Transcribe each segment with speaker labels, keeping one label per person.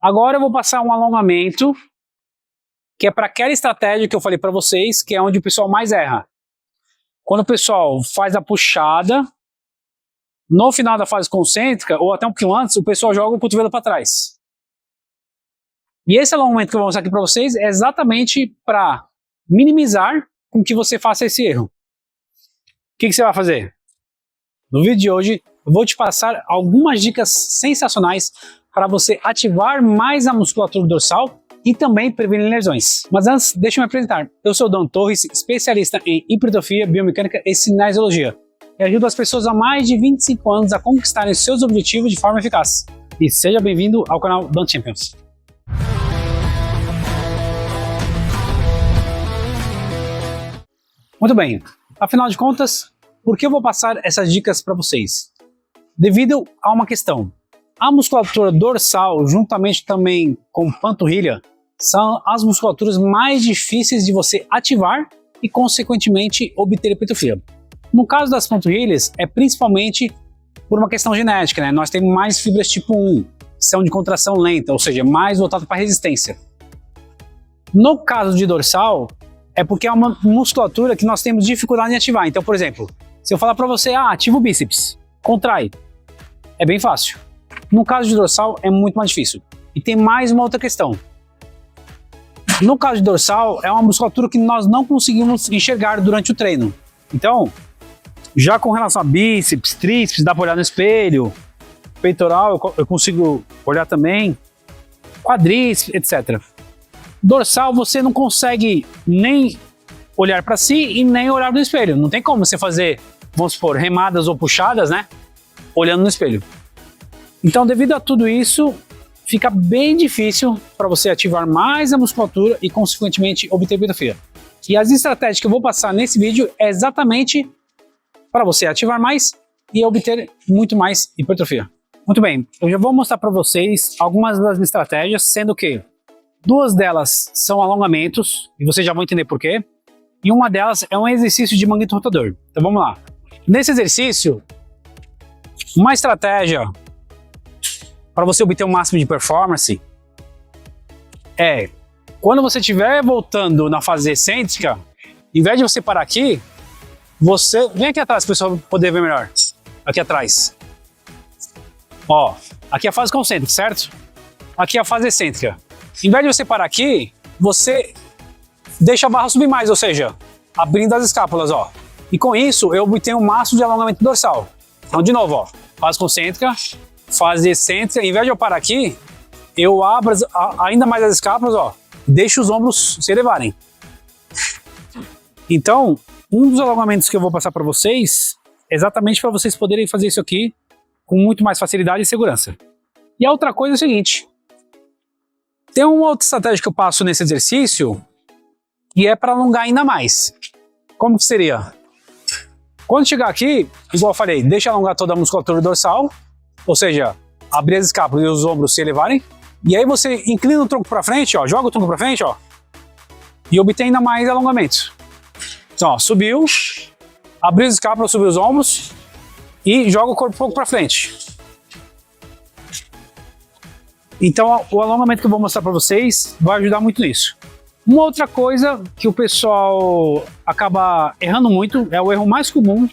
Speaker 1: Agora eu vou passar um alongamento, que é para aquela estratégia que eu falei para vocês, que é onde o pessoal mais erra. Quando o pessoal faz a puxada, no final da fase concêntrica, ou até um pouquinho antes, o pessoal joga o cotovelo para trás. E esse alongamento que eu vou mostrar aqui para vocês é exatamente para minimizar com que você faça esse erro. O que você vai fazer? No vídeo de hoje, eu vou te passar algumas dicas sensacionais para você ativar mais a musculatura dorsal e também prevenir lesões. Mas antes, deixa eu me apresentar. Eu sou o Dan Torres, especialista em hipertrofia, biomecânica e cinesiologia. E ajudo as pessoas há mais de 25 anos a conquistarem seus objetivos de forma eficaz. E seja bem-vindo ao canal Dan Champions. Muito bem, afinal de contas, por que eu vou passar essas dicas para vocês? Devido a uma questão. A musculatura dorsal, juntamente também com panturrilha, são as musculaturas mais difíceis de você ativar e, consequentemente, obter hipertrofia. No caso das panturrilhas, é principalmente por uma questão genética, né? Nós temos mais fibras tipo 1, que são de contração lenta, ou seja, mais voltado para resistência. No caso de dorsal, é porque é uma musculatura que nós temos dificuldade em ativar. Então, por exemplo, se eu falar para você, ativa o bíceps, contrai, é bem fácil. No caso de dorsal, é muito mais difícil. E tem mais uma outra questão. No caso de dorsal, é uma musculatura que nós não conseguimos enxergar durante o treino. Então, já com relação a bíceps, tríceps, dá para olhar no espelho, peitoral eu consigo olhar também, quadríceps, etc. Dorsal você não consegue nem olhar para si e nem olhar no espelho. Não tem como você fazer, vamos supor, remadas ou puxadas, né? Olhando no espelho. Então, devido a tudo isso, fica bem difícil para você ativar mais a musculatura e, consequentemente, obter hipertrofia. E as estratégias que eu vou passar nesse vídeo é exatamente para você ativar mais e obter muito mais hipertrofia. Muito bem, eu já vou mostrar para vocês algumas das estratégias, sendo que duas delas são alongamentos, e vocês já vão entender por quê, e uma delas é um exercício de manguito rotador. Então vamos lá. Nesse exercício, uma estratégia para você obter o máximo de performance é, quando você estiver voltando na fase excêntrica, em vez de você parar aqui, você vem aqui atrás para o pessoal poder ver melhor. Aqui atrás. Ó, aqui é a fase concêntrica, certo? Aqui é a fase excêntrica. Em vez de você parar aqui, você deixa a barra subir mais, ou seja, abrindo as escápulas, ó. E com isso, eu obtenho o máximo de alongamento dorsal. Então, de novo, ó, fase concêntrica, fase excêntrica. Em vez de eu parar aqui, eu abro ainda mais as escápulas, ó, deixo os ombros se elevarem. Então, um dos alongamentos que eu vou passar para vocês é exatamente para vocês poderem fazer isso aqui com muito mais facilidade e segurança. E a outra coisa é o seguinte. Tem uma outra estratégia que eu passo nesse exercício e é para alongar ainda mais. Como que seria? Quando chegar aqui, igual eu falei, deixa alongar toda a musculatura dorsal, ou seja, abrir as escápulas e os ombros se elevarem, e aí você inclina o tronco para frente, ó, joga o tronco para frente, ó, e obtém ainda mais alongamento. Então, ó, subiu, abriu as escápulas, subiu os ombros e joga o corpo um pouco para frente. Então, o alongamento que eu vou mostrar para vocês vai ajudar muito nisso. Uma outra coisa que o pessoal acaba errando muito, é o erro mais comum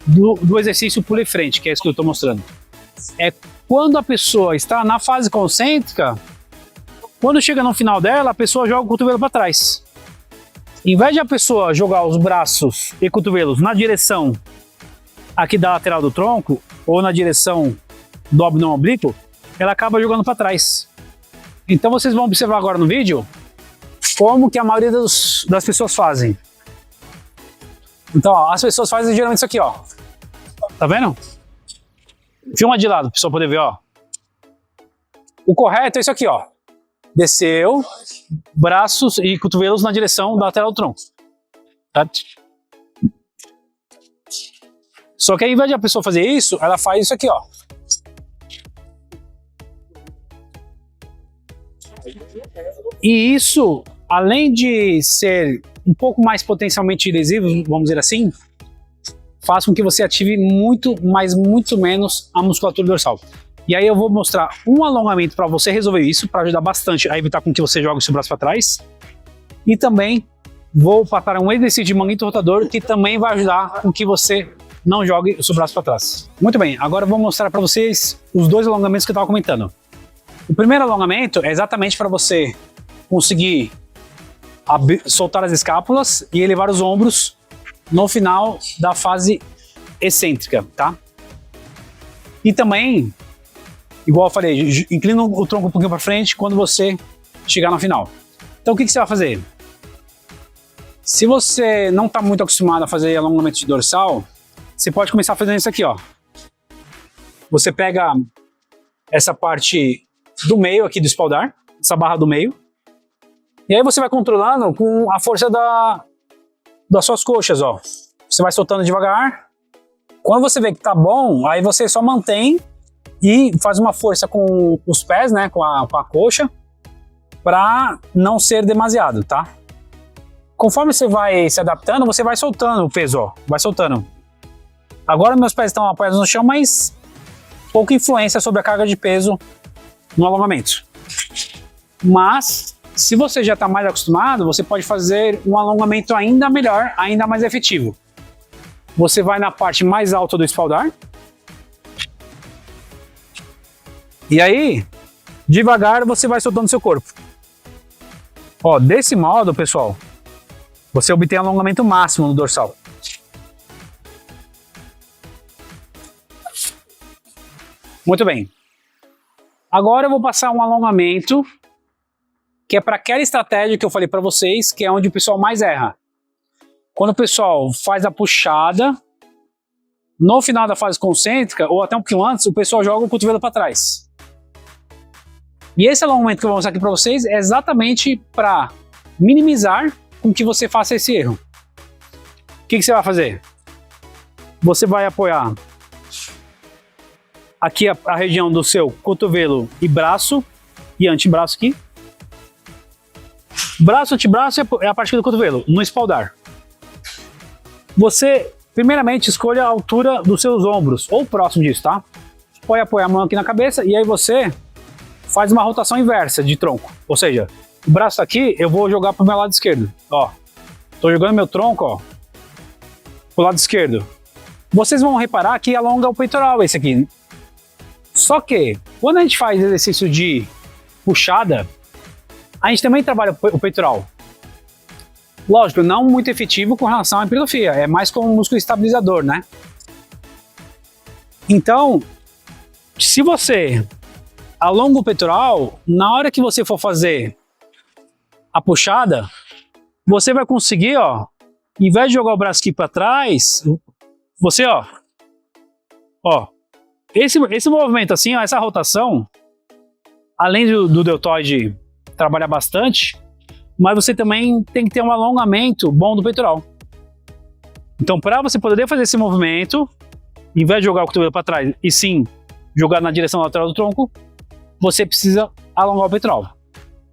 Speaker 1: do exercício pulo e frente, que é isso que eu estou mostrando. É quando a pessoa está na fase concêntrica, quando chega no final dela, a pessoa joga o cotovelo para trás. Em vez de a pessoa jogar os braços e cotovelos na direção aqui da lateral do tronco, ou na direção do abdômen oblíquo, ela acaba jogando para trás. Então vocês vão observar agora no vídeo como que a maioria das pessoas fazem. Então, ó, as pessoas fazem geralmente isso aqui, ó. Tá vendo? Filma de lado, para o pessoal poder ver, ó. O correto é isso aqui, ó. Desceu, braços e cotovelos na direção da lateral do tronco. Tá? Só que aí, ao invés de a pessoa fazer isso, ela faz isso aqui, ó. E isso, além de ser um pouco mais potencialmente lesivo, vamos dizer assim, faz com que você ative muito, mas muito menos a musculatura dorsal. E aí eu vou mostrar um alongamento para você resolver isso, para ajudar bastante a evitar com que você jogue o seu braço para trás. E também vou passar um exercício de manguito rotador que também vai ajudar com que você não jogue o seu braço para trás. Muito bem, agora eu vou mostrar para vocês os dois alongamentos que eu estava comentando. O primeiro alongamento é exatamente para você conseguir soltar as escápulas e elevar os ombros no final da fase excêntrica, tá? E também, igual eu falei, inclina o tronco um pouquinho para frente quando você chegar no final. Então o que você vai fazer? Se você não está muito acostumado a fazer alongamento de dorsal, você pode começar fazendo isso aqui, ó. Você pega essa parte do meio aqui do espaldar, essa barra do meio, e aí você vai controlando com a força das suas coxas, ó. Você vai soltando devagar. Quando você vê que tá bom, aí você só mantém e faz uma força com os pés, né, com a coxa, para não ser demasiado, tá? Conforme você vai se adaptando, você vai soltando o peso, ó, vai soltando. Agora meus pés estão apoiados no chão, mas pouca influência sobre a carga de peso no alongamento. Mas, se você já está mais acostumado, você pode fazer um alongamento ainda melhor, ainda mais efetivo. Você vai na parte mais alta do espaldar. E aí, devagar, você vai soltando seu corpo. Ó, desse modo, pessoal, você obtém alongamento máximo no dorsal. Muito bem. Agora eu vou passar um alongamento que é para aquela estratégia que eu falei para vocês, que é onde o pessoal mais erra. Quando o pessoal faz a puxada, no final da fase concêntrica, ou até um pouquinho antes, o pessoal joga o cotovelo para trás. E esse alongamento que eu vou mostrar aqui para vocês é exatamente para minimizar com que você faça esse erro. O que você vai fazer? Você vai apoiar aqui a região do seu cotovelo e braço, e antebraço aqui. Braço, antebraço é a parte do cotovelo, no espaldar. Você, primeiramente, escolha a altura dos seus ombros, ou próximo disso, tá? Pode apoiar a mão aqui na cabeça, e aí você faz uma rotação inversa de tronco. Ou seja, o braço aqui, eu vou jogar pro meu lado esquerdo, ó. Tô jogando meu tronco, ó, pro lado esquerdo. Vocês vão reparar que alonga o peitoral esse aqui. Só que, quando a gente faz exercício de puxada, a gente também trabalha o peitoral. Lógico, não muito efetivo com relação à hipertrofia, é mais como um músculo estabilizador, né? Então, se você alonga o peitoral, na hora que você for fazer a puxada, você vai conseguir, ó, em vez de jogar o braço aqui para trás, você, ó, esse movimento assim, ó, essa rotação, além do deltoide trabalhar bastante, mas você também tem que ter um alongamento bom do peitoral. Então, para você poder fazer esse movimento, em vez de jogar o cotovelo para trás e sim jogar na direção lateral do tronco, você precisa alongar o peitoral.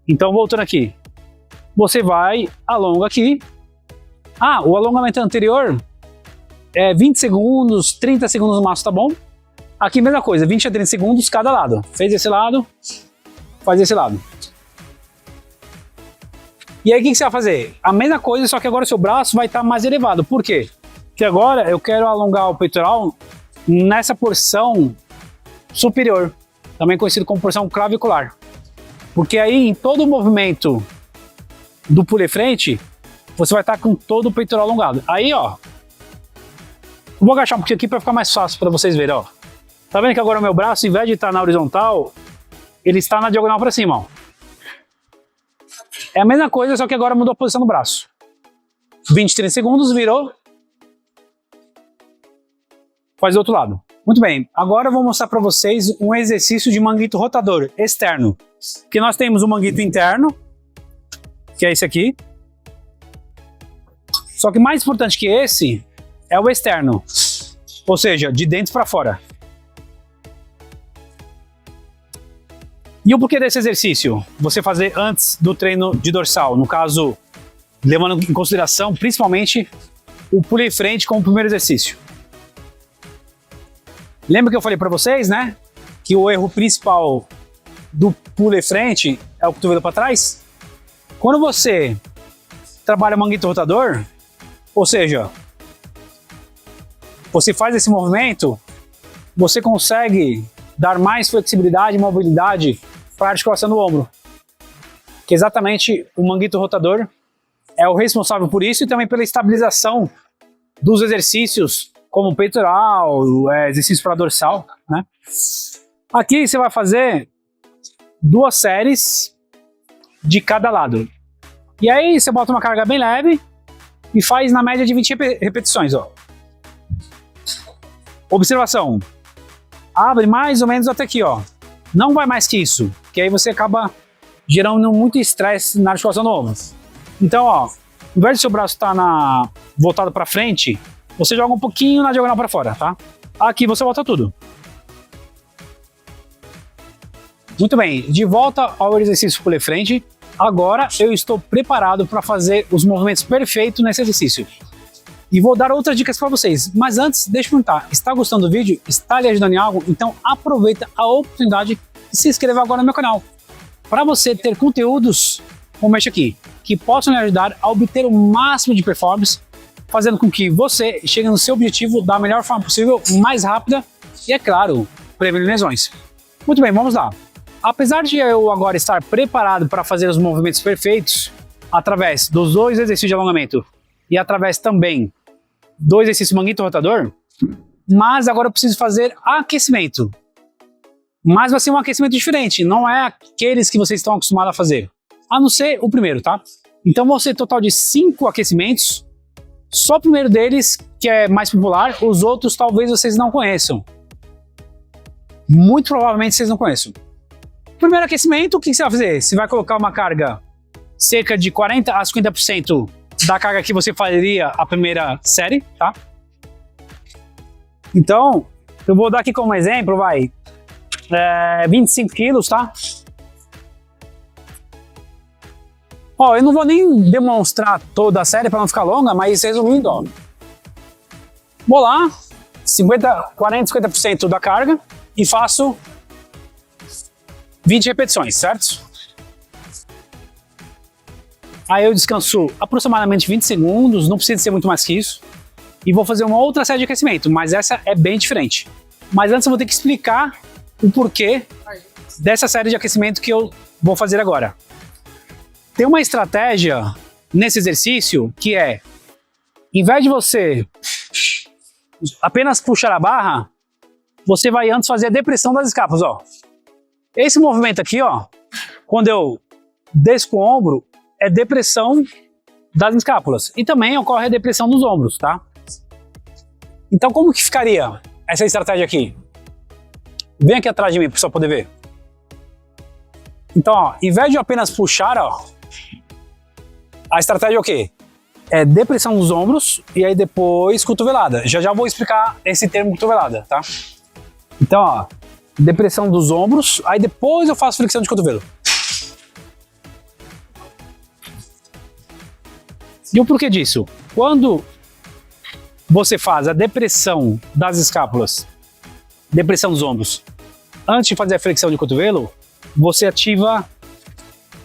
Speaker 1: Então, voltando aqui, você vai, alonga aqui. Ah, o alongamento anterior é 20 segundos, 30 segundos no máximo, tá bom? Aqui mesma coisa, 20 a 30 segundos cada lado. Fez esse lado, faz esse lado. E aí o que você vai fazer? A mesma coisa, só que agora o seu braço vai estar mais elevado. Por quê? Porque agora eu quero alongar o peitoral nessa porção superior, também conhecido como porção clavicular. Porque aí em todo o movimento do puller frente, você vai estar com todo o peitoral alongado. Aí, ó, vou agachar um pouquinho aqui para ficar mais fácil para vocês verem, ó. Tá vendo que agora o meu braço, em vez de estar na horizontal, ele está na diagonal para cima, ó. É a mesma coisa, só que agora mudou a posição do braço. 20, 30 segundos, virou. Faz do outro lado. Muito bem, agora eu vou mostrar para vocês um exercício de manguito rotador externo. Que nós temos o manguito interno, que é esse aqui. Só que mais importante que esse é o externo, ou seja, de dentro para fora. E o porquê desse exercício? Você fazer antes do treino de dorsal, no caso, levando em consideração principalmente o puller frente como primeiro exercício. Lembra que eu falei para vocês, né? que o erro principal do puller frente é o cotovelo para trás. Quando você trabalha manguito rotador, ou seja, você faz esse movimento, você consegue dar mais flexibilidade e mobilidade para a articulação do ombro. Que exatamente o manguito rotador é o responsável por isso e também pela estabilização dos exercícios, como peitoral, exercício para dorsal, né? Aqui você vai fazer 2 séries de cada lado. E aí você bota uma carga bem leve e faz na média de 20 repetições, ó. Observação. Abre mais ou menos até aqui, ó. Não vai mais que isso, que aí você acaba gerando muito estresse na articulação do ombro. Então, ó, ao invés do seu braço estar voltado para frente, você joga um pouquinho na diagonal para fora, tá? Aqui você volta tudo. Muito bem, de volta ao exercício puller frente. Agora eu estou preparado para fazer os movimentos perfeitos nesse exercício. E vou dar outras dicas para vocês. Mas antes, deixa eu perguntar, está gostando do vídeo? Está lhe ajudando em algo? Então aproveita a oportunidade de se inscrever agora no meu canal. Para você ter conteúdos como este aqui, que possam lhe ajudar a obter o máximo de performance, fazendo com que você chegue no seu objetivo da melhor forma possível, mais rápida e, é claro, prevenindo lesões. Muito bem, vamos lá. Apesar de eu agora estar preparado para fazer os movimentos perfeitos, através dos 2 exercícios de alongamento e através também do exercício manguito rotador, mas agora eu preciso fazer aquecimento. Mas vai ser um aquecimento diferente, não é aqueles que vocês estão acostumados a fazer, a não ser o primeiro, tá? Então vão ser total de 5 aquecimentos, só o primeiro deles que é mais popular, os outros talvez vocês não conheçam. Muito provavelmente vocês não conheçam. Primeiro aquecimento, o que você vai fazer? Você vai colocar uma carga cerca de 40 a 50% da carga que você faria a primeira série, tá? Então, eu vou dar aqui como exemplo, 25 quilos, tá? Ó, eu não vou nem demonstrar toda a série para não ficar longa, mas resumindo, ó. Vou lá, 40, 50% da carga e faço 20 repetições, certo? Aí eu descanso aproximadamente 20 segundos, não precisa ser muito mais que isso. E vou fazer uma outra série de aquecimento, mas essa é bem diferente. Mas antes eu vou ter que explicar o porquê dessa série de aquecimento que eu vou fazer agora. Tem uma estratégia nesse exercício que é, em vez de você apenas puxar a barra, você vai antes fazer a depressão das escápulas, ó. Esse movimento aqui, ó, quando eu desço com o ombro, é depressão das escápulas. E também ocorre a depressão dos ombros, tá? Então como que ficaria essa estratégia aqui? Vem aqui atrás de mim para o pessoal poder ver. Então, ó, em vez de apenas puxar, ó, a estratégia é o quê? É depressão dos ombros e aí depois cotovelada. Já vou explicar esse termo cotovelada, tá? Então, ó, depressão dos ombros, aí depois eu faço flexão de cotovelo. E o porquê disso? Quando você faz a depressão das escápulas, depressão dos ombros, antes de fazer a flexão de cotovelo, você ativa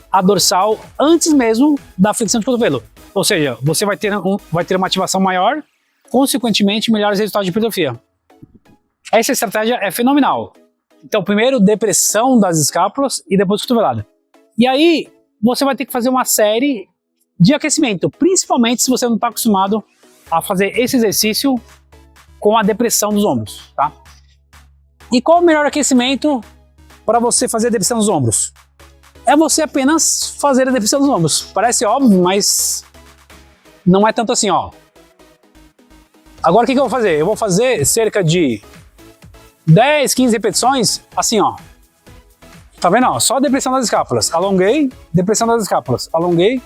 Speaker 1: a dorsal antes mesmo da flexão de cotovelo. Ou seja, você vai ter uma ativação maior, consequentemente melhores resultados de hipertrofia. Essa estratégia é fenomenal. Então primeiro depressão das escápulas e depois cotovelada. E aí você vai ter que fazer uma série de aquecimento, principalmente se você não está acostumado a fazer esse exercício com a depressão dos ombros, tá? E qual o melhor aquecimento para você fazer a depressão dos ombros? É você apenas fazer a depressão dos ombros. Parece óbvio, mas não é tanto assim, ó. Agora o que eu vou fazer? Eu vou fazer cerca de 10, 15 repetições, assim, ó. Tá vendo, ó? Só a depressão das escápulas. Alonguei, depressão das escápulas. Alonguei.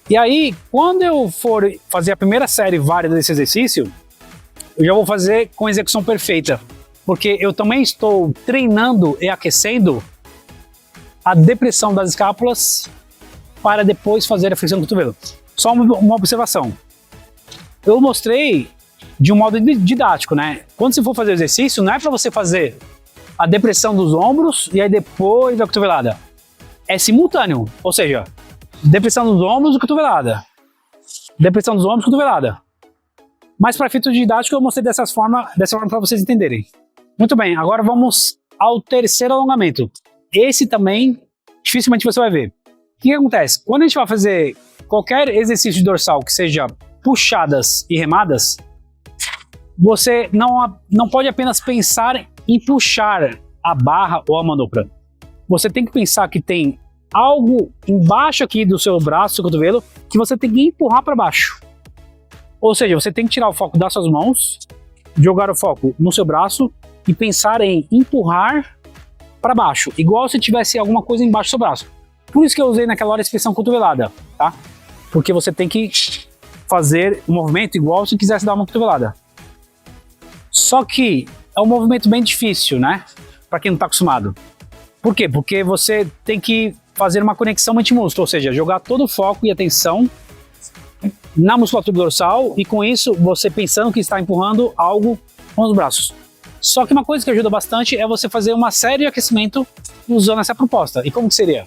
Speaker 1: E aí, quando eu for fazer a primeira série válida desse exercício, eu já vou fazer com execução perfeita, porque eu também estou treinando e aquecendo a depressão das escápulas para depois fazer a flexão do cotovelo. Só uma observação. eu mostrei de um modo didático, né? Quando você for fazer o exercício, não é para você fazer a depressão dos ombros e aí depois a cotovelada. É simultâneo, ou seja, depressão dos ombros e cotovelada. Depressão dos ombros e cotovelada. Mas para efeito didático eu mostrei dessa forma para vocês entenderem. Muito bem, agora vamos ao terceiro alongamento. Esse também dificilmente você vai ver. O que acontece? Quando a gente vai fazer qualquer exercício de dorsal que seja puxadas e remadas, você não pode apenas pensar em puxar a barra ou a manopla. Você tem que pensar que tem algo embaixo aqui do seu braço, do seu cotovelo, que você tem que empurrar para baixo. Ou seja, você tem que tirar o foco das suas mãos, jogar o foco no seu braço e pensar em empurrar para baixo, igual se tivesse alguma coisa embaixo do seu braço. Por isso que eu usei naquela hora a expressão cotovelada, tá? Porque você tem que fazer o movimento igual se quisesse dar uma cotovelada. Só que é um movimento bem difícil, né? Para quem não está acostumado. Por quê? Porque você tem que fazer uma conexão mente-músculo, ou seja, jogar todo o foco e atenção na musculatura dorsal e com isso você pensando que está empurrando algo com os braços. Só que uma coisa que ajuda bastante é você fazer uma série de aquecimento usando essa proposta. E como que seria?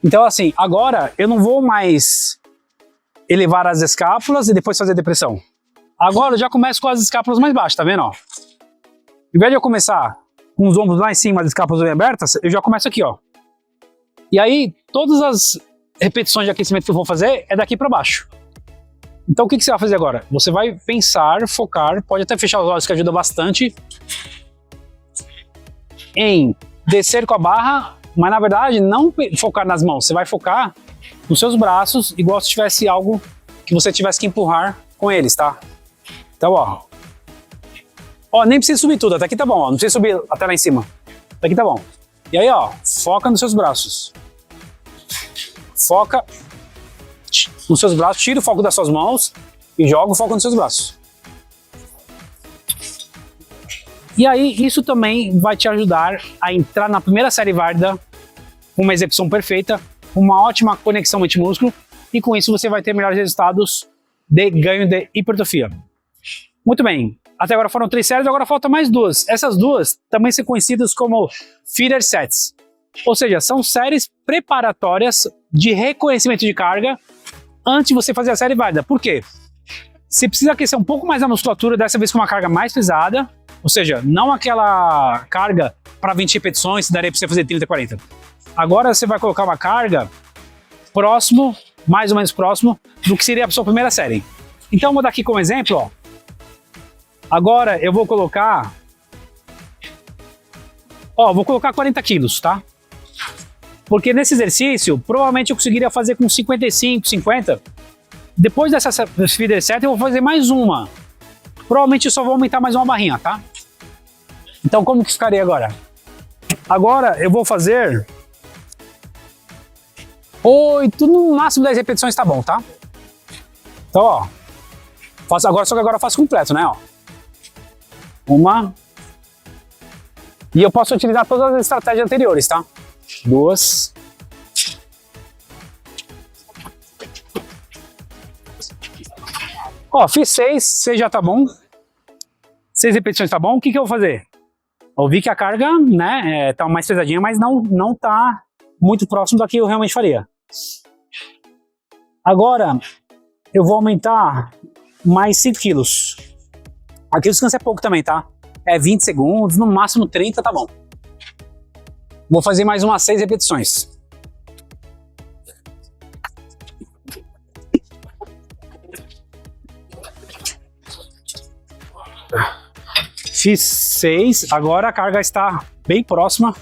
Speaker 1: Então assim, agora eu não vou mais elevar as escápulas e depois fazer depressão. Agora eu já começo com as escápulas mais baixas, tá vendo? Ó? Ao invés de eu começar com os ombros lá em cima, as escápulas bem abertas, eu já começo aqui, ó. E aí, todas as repetições de aquecimento que eu vou fazer é daqui para baixo. Então o que você vai fazer agora? Você vai pensar, focar, pode até fechar os olhos que ajuda bastante, em descer com a barra, mas na verdade não focar nas mãos, você vai focar nos seus braços, igual se tivesse algo que você tivesse que empurrar com eles, tá? Então, ó, nem precisa subir tudo, até aqui tá bom, ó, não precisa subir até lá em cima, até aqui tá bom. E aí, ó, foca nos seus braços. Foca nos seus braços, tira o foco das suas mãos e joga o foco nos seus braços. E aí, isso também vai te ajudar a entrar na primeira série válida com uma execução perfeita, uma ótima conexão mente-músculo e com isso você vai ter melhores resultados de ganho de hipertrofia. Muito bem, até agora foram 3 séries, agora faltam mais 2. Essas 2 também são conhecidas como feeder sets, ou seja, são séries preparatórias de reconhecimento de carga antes de você fazer a série válida. Por quê? Você precisa aquecer um pouco mais a musculatura, dessa vez com uma carga mais pesada, ou seja, não aquela carga para 20 repetições, daria para você fazer 30, 40. Agora você vai colocar uma carga próximo, mais ou menos próximo, do que seria a sua primeira série. Então vou dar aqui como exemplo, ó. Agora eu vou colocar, vou colocar 40 quilos, tá? Porque nesse exercício, provavelmente eu conseguiria fazer com 55, 50. Depois dessa feeder set, eu vou fazer mais uma. Provavelmente eu só vou aumentar mais uma barrinha, tá? Então como que ficaria agora? Agora eu vou fazer 8, no máximo 10 repetições tá bom, tá? Então, ó, faço agora, só que agora eu faço completo, né, ó. Uma. E eu posso utilizar todas as estratégias anteriores, tá? 2. Ó, fiz 6 já tá bom. 6 repetições tá bom. O que que eu vou fazer? Eu vi que a carga, né, tá mais pesadinha, mas não tá muito próximo da que eu realmente faria. Agora, eu vou aumentar mais 5 quilos. Aqui o descanso é pouco também, tá? É 20 segundos, no máximo 30, tá bom. Vou fazer mais umas 6 repetições. Fiz 6, agora a carga está bem próxima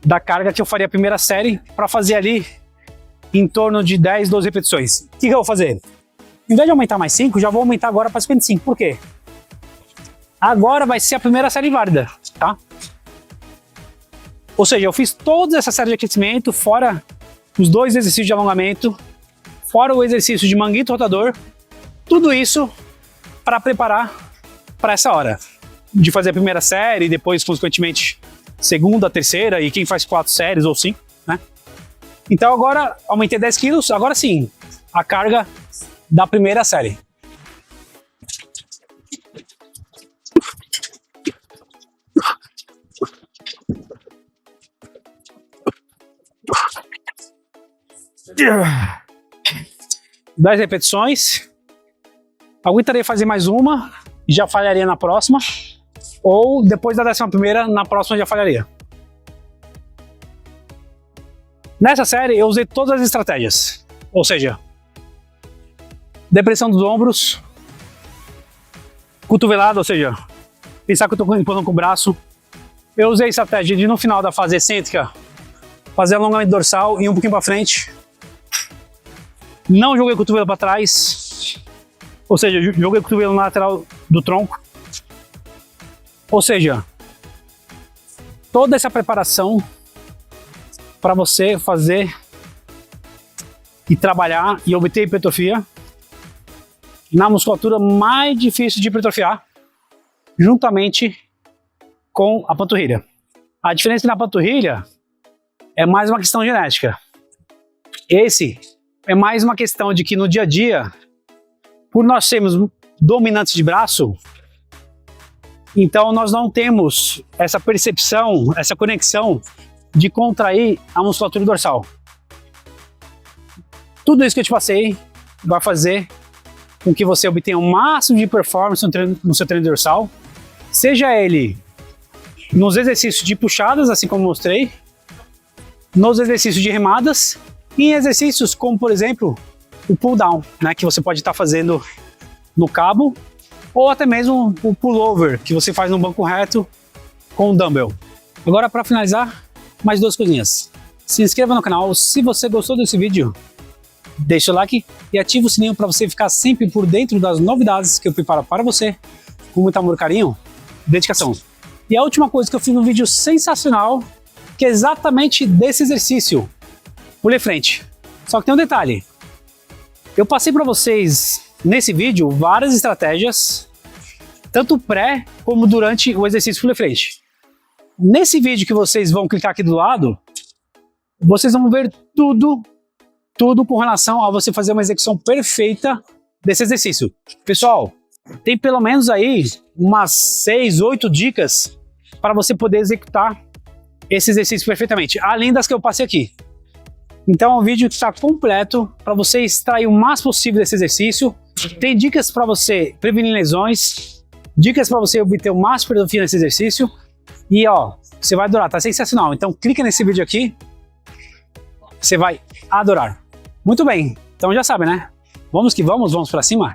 Speaker 1: da carga que eu faria a primeira série para fazer ali em torno de 10, 12 repetições. O que eu vou fazer? Em vez de aumentar mais 5, já vou aumentar agora para 55. Por quê? Agora vai ser a primeira série válida, tá? Ou seja, eu fiz toda essa série de aquecimento, fora os 2 exercícios de alongamento, fora o exercício de manguito rotador, tudo isso para preparar para essa hora de fazer a primeira série e depois, consequentemente, segunda, terceira e quem faz 4 séries ou 5, né? Então agora aumentei 10 quilos, agora sim, a carga da primeira série. Dez repetições. Aguentaria fazer mais uma e já falharia na próxima. Ou depois da 11ª, na próxima já falharia. Nessa série eu usei todas as estratégias. Ou seja, depressão dos ombros, cotovelada, ou seja, pensar que eu estou empurrando com o braço. Eu usei a estratégia de no final da fase excêntrica fazer alongamento dorsal e um pouquinho para frente. Não joguei o cotovelo para trás, ou seja, joguei o cotovelo na lateral do tronco. Ou seja, toda essa preparação para você fazer e trabalhar e obter hipertrofia na musculatura mais difícil de hipertrofiar, juntamente com a panturrilha. A diferença na panturrilha é mais uma questão genética. Esse é mais uma questão de que no dia a dia, por nós sermos dominantes de braço, então nós não temos essa percepção, essa conexão de contrair a musculatura dorsal. Tudo isso que eu te passei vai fazer com que você obtenha o máximo de performance no seu treino dorsal, seja ele nos exercícios de puxadas, assim como mostrei, nos exercícios de remadas e em exercícios como, por exemplo, o pull down, né, que você pode estar fazendo no cabo, ou até mesmo o pullover, que você faz no banco reto com o dumbbell. Agora, para finalizar, mais duas coisinhas. Se inscreva no canal se você gostou desse vídeo, deixa o like e ativa o sininho para você ficar sempre por dentro das novidades que eu preparo para você, com muito amor, carinho e dedicação. E a última coisa que eu fiz um vídeo sensacional, que é exatamente desse exercício, pulei frente. Só que tem um detalhe, eu passei para vocês nesse vídeo várias estratégias, tanto pré como durante o exercício pulei frente. Nesse vídeo que vocês vão clicar aqui do lado, vocês vão ver tudo com relação a você fazer uma execução perfeita desse exercício. Pessoal, tem pelo menos aí umas 6, 8 dicas para você poder executar esse exercício perfeitamente, além das que eu passei aqui. Então é um vídeo que está completo para você extrair o máximo possível desse exercício. Tem dicas para você prevenir lesões, dicas para você obter o máximo de hipertrofia nesse exercício. E ó, você vai adorar, tá sensacional. Então clica nesse vídeo aqui, você vai adorar. Muito bem, então já sabe, né? Vamos que vamos, vamos para cima.